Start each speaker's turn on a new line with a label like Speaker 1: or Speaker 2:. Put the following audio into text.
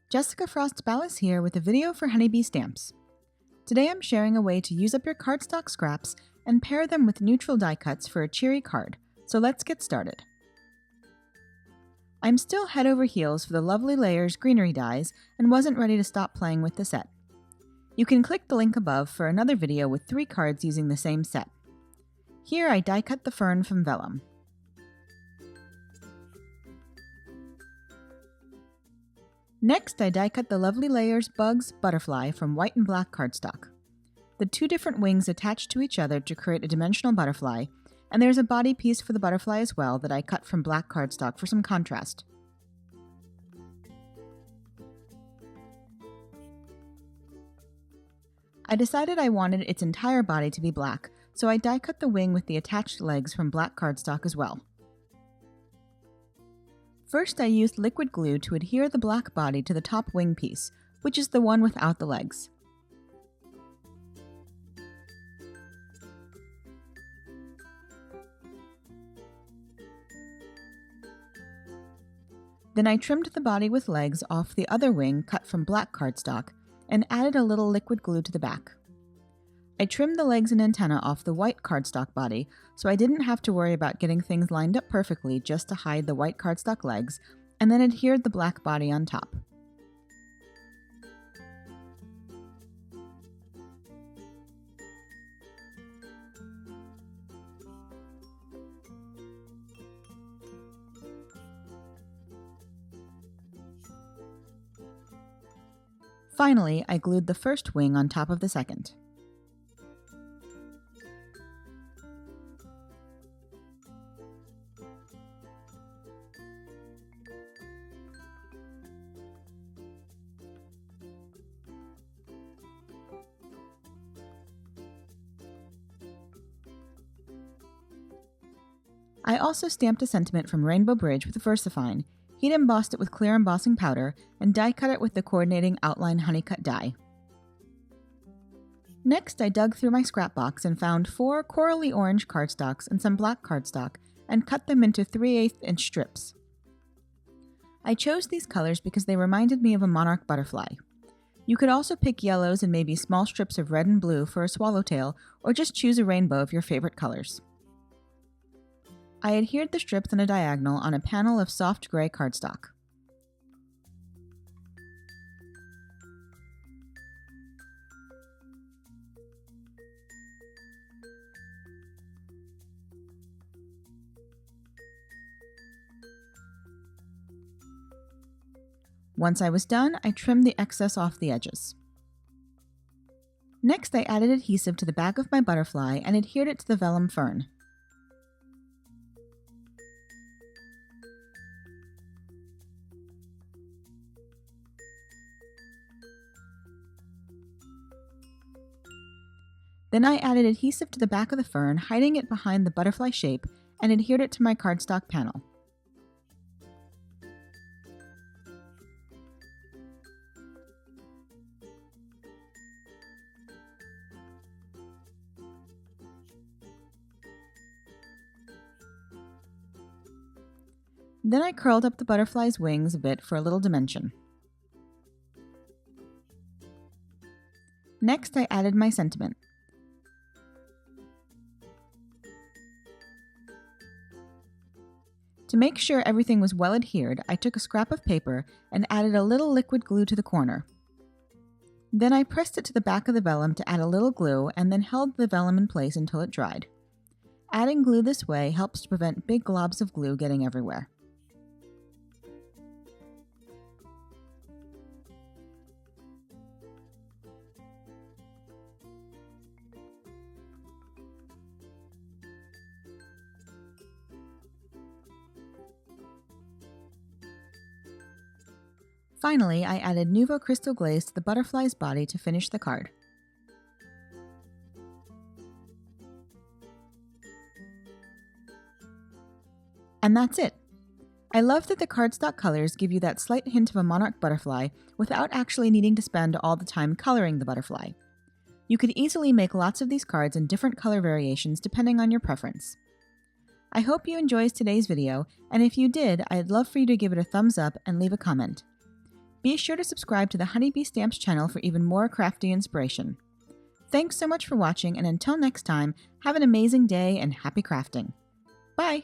Speaker 1: Jessica Frost-Ballas here with a video for honeybee stamps. Today I'm sharing a way to use up your cardstock scraps and pair them with neutral die cuts for a cheery card, so let's get started. I'm still head over heels for the Lovely Layers Greenery dies and wasn't ready to stop playing with the set. You can click the link above for another video with 3 cards using the same set. Here I die cut the fern from vellum. Next, I die cut the Lovely Layers Bugs Butterfly from white and black cardstock. The 2 different wings attach to each other to create a dimensional butterfly, and there's a body piece for the butterfly as well that I cut from black cardstock for some contrast. I decided I wanted its entire body to be black, so I die cut the wing with the attached legs from black cardstock as well. First, I used liquid glue to adhere the black body to the top wing piece, which is the one without the legs. Then I trimmed the body with legs off the other wing cut from black cardstock and added a little liquid glue to the back. I trimmed the legs and antenna off the white cardstock body, so I didn't have to worry about getting things lined up perfectly just to hide the white cardstock legs, and then adhered the black body on top. Finally, I glued the first wing on top of the second. I also stamped a sentiment from Rainbow Bridge with VersaFine, heat embossed it with clear embossing powder, and die cut it with the coordinating outline honeycut die. Next, I dug through my scrap box and found 4 corally orange cardstocks and some black cardstock and cut them into 3/8 inch strips. I chose these colors because they reminded me of a monarch butterfly. You could also pick yellows and maybe small strips of red and blue for a swallowtail, or just choose a rainbow of your favorite colors. I adhered the strips on a diagonal on a panel of soft gray cardstock. Once I was done, I trimmed the excess off the edges. Next, I added adhesive to the back of my butterfly and adhered it to the vellum fern. Then I added adhesive to the back of the fern, hiding it behind the butterfly shape, and adhered it to my cardstock panel. Then I curled up the butterfly's wings a bit for a little dimension. Next, I added my sentiment. To make sure everything was well adhered, I took a scrap of paper and added a little liquid glue to the corner. Then I pressed it to the back of the vellum to add a little glue and then held the vellum in place until it dried. Adding glue this way helps to prevent big globs of glue getting everywhere. Finally, I added Nuvo Crystal Glaze to the butterfly's body to finish the card. And that's it! I love that the cardstock colors give you that slight hint of a monarch butterfly without actually needing to spend all the time coloring the butterfly. You could easily make lots of these cards in different color variations depending on your preference. I hope you enjoyed today's video, and if you did, I'd love for you to give it a thumbs up and leave a comment. Be sure to subscribe to the Honeybee Stamps channel for even more crafty inspiration. Thanks so much for watching, and until next time, have an amazing day and happy crafting. Bye!